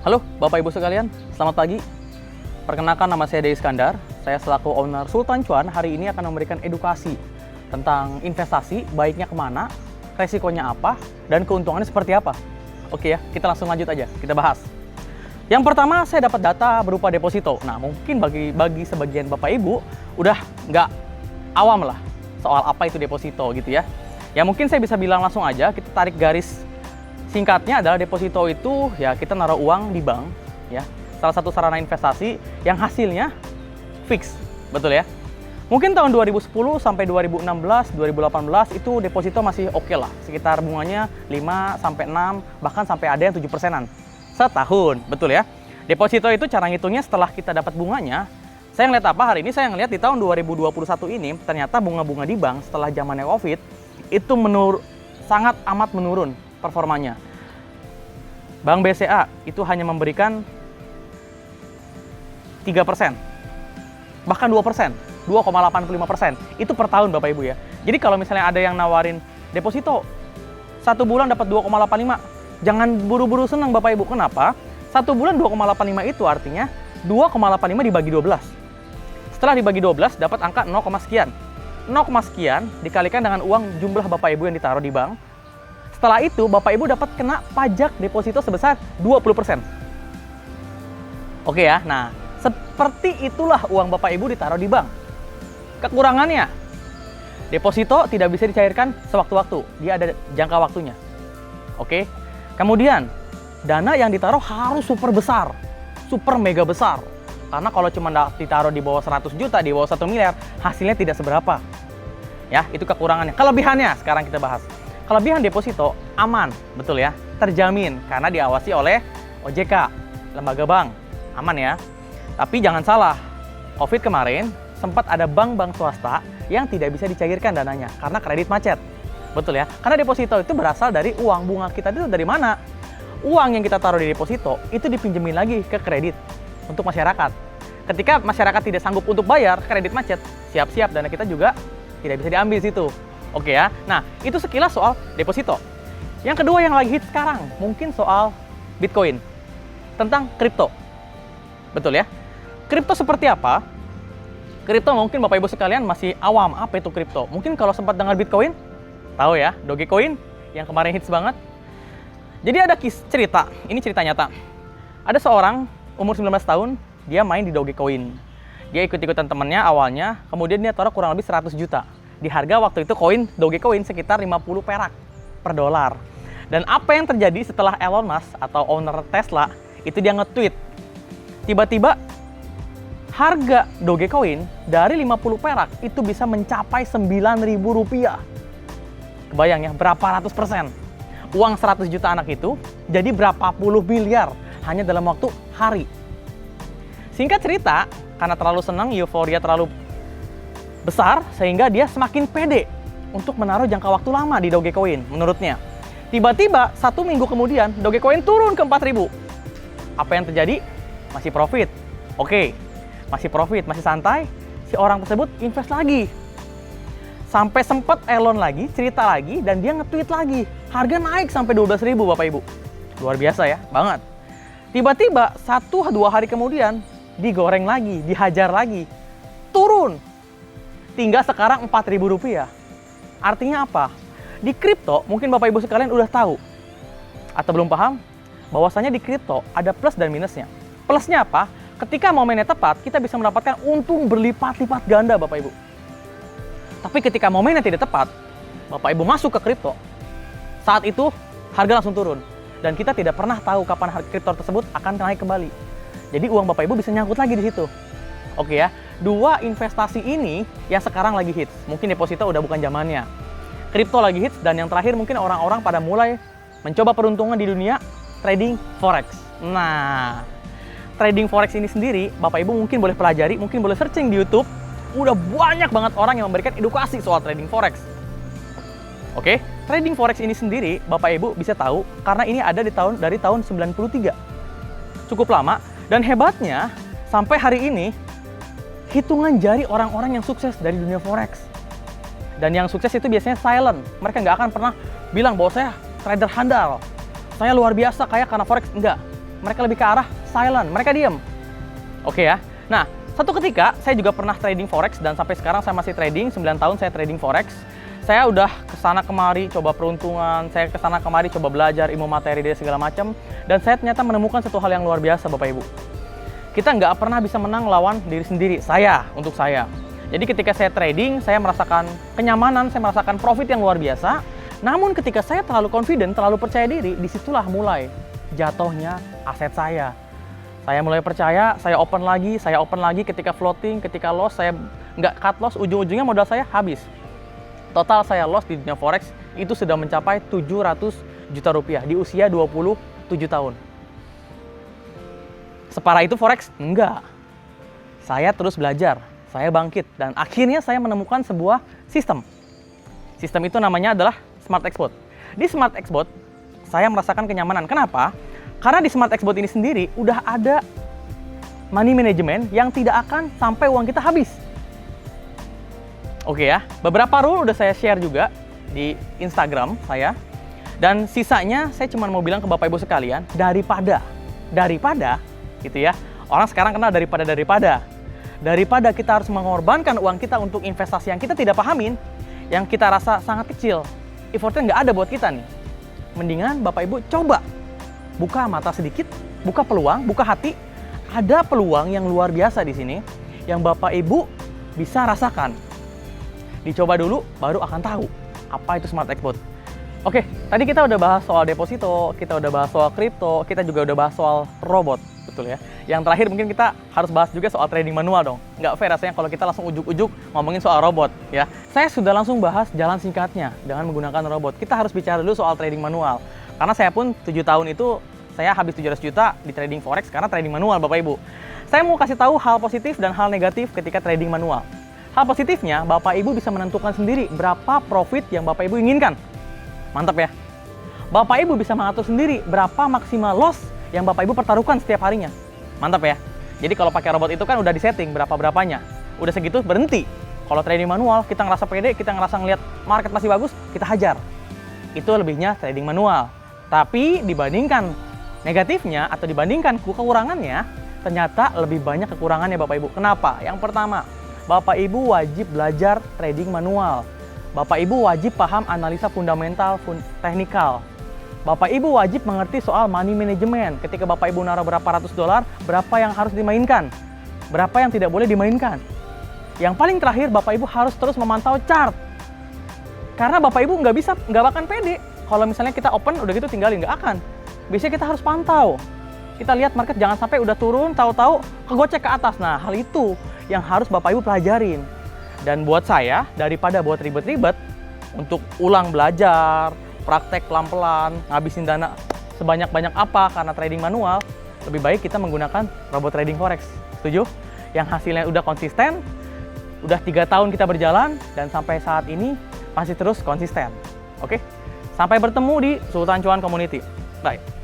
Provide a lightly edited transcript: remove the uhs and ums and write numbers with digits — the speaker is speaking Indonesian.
Halo Bapak Ibu sekalian, selamat pagi. Perkenalkan, nama saya Dey Iskandar. Saya selaku owner Sultan Cuan hari ini akan memberikan edukasi tentang investasi, baiknya kemana, resikonya apa, dan keuntungannya seperti apa. Oke ya, kita langsung lanjut aja, kita bahas. Yang pertama, saya dapat data berupa deposito. Nah, mungkin bagi sebagian Bapak Ibu udah nggak awam lah soal apa itu deposito gitu ya. Ya mungkin saya bisa bilang langsung aja, kita tarik garis singkatnya adalah deposito itu ya kita naruh uang di bank ya. Salah satu sarana investasi yang hasilnya fix, betul ya. Mungkin tahun 2010 sampai 2016, 2018 itu deposito masih oke lah. Sekitar bunganya 5 sampai 6, bahkan sampai ada yang 7%-an setahun, betul ya. Deposito itu cara ngitungnya setelah kita dapat bunganya. Saya ngeliat apa hari ini? Saya ngeliat di tahun 2021 ini ternyata bunga-bunga di bank setelah zamannya Covid itu sangat amat menurun performanya. Bank BCA itu hanya memberikan 3%, bahkan 2%, 2,85%. Itu per tahun Bapak Ibu ya. Jadi kalau misalnya ada yang nawarin deposito 1 bulan dapat 2,85, jangan buru-buru senang Bapak Ibu. Kenapa? 1 bulan 2,85 itu artinya 2,85 dibagi 12. Setelah dibagi 12 dapat angka 0, sekian. 0, sekian dikalikan dengan uang jumlah Bapak Ibu yang ditaruh di bank. Setelah itu, Bapak Ibu dapat kena pajak deposito sebesar 20%. Oke ya, nah seperti itulah uang Bapak Ibu ditaruh di bank. Kekurangannya, deposito tidak bisa dicairkan sewaktu-waktu, dia ada jangka waktunya. Oke, kemudian dana yang ditaruh harus super besar, super mega besar. Karena kalau cuma ditaruh di bawah 100 juta, di bawah 1 miliar, hasilnya tidak seberapa. Ya, itu kekurangannya. Kelebihannya sekarang kita bahas. Kelebihan deposito aman, betul ya, terjamin karena diawasi oleh OJK, lembaga bank, aman ya. Tapi jangan salah, Covid kemarin sempat ada bank-bank swasta yang tidak bisa dicairkan dananya karena kredit macet, betul ya. Karena deposito itu berasal dari uang, bunga kita itu dari mana? Uang yang kita taruh di deposito itu dipinjemin lagi ke kredit untuk masyarakat. Ketika masyarakat tidak sanggup untuk bayar kredit macet, siap-siap dana kita juga tidak bisa diambil situ. Oke ya, nah itu sekilas soal deposito. Yang kedua yang lagi hit sekarang, mungkin soal Bitcoin, tentang kripto. Betul ya? Kripto seperti apa? Kripto mungkin Bapak Ibu sekalian masih awam, apa itu kripto? Mungkin kalau sempat dengar Bitcoin, tahu ya, Dogecoin yang kemarin hits banget. Jadi ada cerita, ini cerita nyata. Ada seorang umur 19 tahun, dia main di Dogecoin. Dia ikut-ikutan temennya awalnya, kemudian dia taruh kurang lebih 100 juta. Di harga waktu itu Dogecoin sekitar 50 perak per dolar. Dan apa yang terjadi setelah Elon Musk atau owner Tesla itu dia nge-tweet, tiba-tiba harga Dogecoin dari 50 perak itu bisa mencapai 9.000 rupiah. Kebayang ya, berapa ratus persen? Uang 100 juta anak itu jadi berapa puluh miliar hanya dalam waktu hari. Singkat cerita, karena terlalu senang, euforia terlalu besar sehingga dia semakin pede untuk menaruh jangka waktu lama di Dogecoin menurutnya. Tiba-tiba 1 minggu kemudian Dogecoin turun ke 4.000. Apa yang terjadi? Masih profit. Oke, masih profit, masih santai. Si orang tersebut invest lagi. Sampai sempat Elon lagi, cerita lagi, dan dia nge-tweet lagi. Harga naik sampai 12.000 Bapak Ibu. Luar biasa ya, banget. Tiba-tiba 1-2 hari kemudian digoreng lagi, dihajar lagi. Turun. Tinggal sekarang 4.000 rupiah. Artinya apa? Di kripto, mungkin Bapak Ibu sekalian udah tahu atau belum paham bahwasanya di kripto ada plus dan minusnya. Plusnya apa? Ketika momennya tepat, kita bisa mendapatkan untung berlipat-lipat ganda Bapak Ibu. Tapi ketika momennya tidak tepat, Bapak Ibu masuk ke kripto, saat itu harga langsung turun. Dan kita tidak pernah tahu kapan harga kripto tersebut akan naik kembali. Jadi uang Bapak Ibu bisa nyangkut lagi di situ. Oke ya, 2 investasi ini yang sekarang lagi hits. Mungkin deposito udah bukan zamannya. Kripto lagi hits, dan yang terakhir mungkin orang-orang pada mulai mencoba peruntungan di dunia trading forex. Nah, trading forex ini sendiri Bapak Ibu mungkin boleh pelajari, mungkin boleh searching di YouTube. Udah banyak banget orang yang memberikan edukasi soal trading forex. Oke, trading forex ini sendiri Bapak Ibu bisa tahu karena ini ada dari tahun 93. Cukup lama, dan hebatnya sampai hari ini hitungan jari orang-orang yang sukses dari dunia forex. Dan yang sukses itu biasanya silent. Mereka nggak akan pernah bilang bahwa saya trader handal, saya luar biasa kaya karena forex. Enggak. mereka lebih ke arah silent, mereka diem. Oke ya. Nah, satu ketika saya juga pernah trading forex dan sampai sekarang saya masih trading, 9 tahun saya trading forex. Saya udah kesana kemari coba peruntungan, saya kesana kemari coba belajar ilmu materi dari segala macam, dan saya ternyata menemukan satu hal yang luar biasa Bapak Ibu. Kita nggak pernah bisa menang lawan diri sendiri, untuk saya. Jadi ketika saya trading, saya merasakan kenyamanan, saya merasakan profit yang luar biasa. Namun ketika saya terlalu confident, terlalu percaya diri, disitulah mulai jatuhnya aset saya. Saya mulai percaya, saya open lagi, ketika floating, ketika loss, saya nggak cut loss, ujung-ujungnya modal saya habis. Total saya loss di dunia forex itu sudah mencapai 700 juta rupiah di usia 27 tahun. Separah itu forex? Enggak. Saya terus belajar, saya bangkit, dan akhirnya saya menemukan sebuah sistem. Sistem itu namanya adalah Smart Xbot. Di Smart Xbot, saya merasakan kenyamanan. Kenapa? Karena di Smart Xbot ini sendiri udah ada money management yang tidak akan sampai uang kita habis. Oke ya, beberapa rule udah saya share juga di Instagram saya. Dan sisanya saya cuma mau bilang ke Bapak Ibu sekalian, daripada gitu ya. Orang sekarang kenal daripada kita harus mengorbankan uang kita untuk investasi yang kita tidak pahamin, yang kita rasa sangat kecil, effortnya nggak ada buat kita nih. Mendingan Bapak Ibu coba buka mata sedikit, buka peluang, buka hati. Ada peluang yang luar biasa di sini yang Bapak Ibu bisa rasakan. Dicoba dulu, baru akan tahu apa itu Smart Xbot. Oke, tadi kita udah bahas soal deposito, kita udah bahas soal kripto, kita juga udah bahas soal robot, betul ya. Yang terakhir mungkin kita harus bahas juga soal trading manual dong. Nggak fair rasanya kalau kita langsung ujuk-ujuk ngomongin soal robot ya. Saya sudah langsung bahas jalan singkatnya dengan menggunakan robot. Kita harus bicara dulu soal trading manual. Karena saya pun 7 tahun itu saya habis 700 juta di trading forex karena trading manual Bapak Ibu. Saya mau kasih tahu hal positif dan hal negatif ketika trading manual. Hal positifnya, Bapak Ibu bisa menentukan sendiri berapa profit yang Bapak Ibu inginkan. Mantap ya. Bapak Ibu bisa mengatur sendiri berapa maksimal loss yang Bapak Ibu pertaruhkan setiap harinya. Mantap ya. Jadi kalau pakai robot itu kan udah disetting berapa-berapanya. Udah segitu berhenti. Kalau trading manual, kita ngerasa pede, kita ngerasa ngelihat market masih bagus, kita hajar. Itu lebihnya trading manual. Tapi dibandingkan negatifnya atau dibandingkan kekurangannya, ternyata lebih banyak kekurangannya Bapak Ibu. Kenapa? Yang pertama, Bapak Ibu wajib belajar trading manual. Bapak Ibu wajib paham analisa fundamental, teknikal. Bapak Ibu wajib mengerti soal money management. Ketika Bapak Ibu naruh berapa ratus dolar, berapa yang harus dimainkan, berapa yang tidak boleh dimainkan. Yang paling terakhir, Bapak Ibu harus terus memantau chart. Karena Bapak Ibu nggak akan pede. Kalau misalnya kita open, udah gitu tinggalin, nggak akan. Biasanya kita harus pantau. Kita lihat market jangan sampai udah turun, tahu-tahu kegocek ke atas. Nah, hal itu yang harus Bapak Ibu pelajarin. Dan buat saya, daripada buat ribet-ribet, untuk ulang belajar, praktek pelan-pelan, ngabisin dana sebanyak-banyak apa karena trading manual, lebih baik kita menggunakan robot trading forex. Setuju? Yang hasilnya udah konsisten, udah 3 tahun kita berjalan, dan sampai saat ini masih terus konsisten. Oke? Sampai bertemu di Sultan Cuan Community. Bye.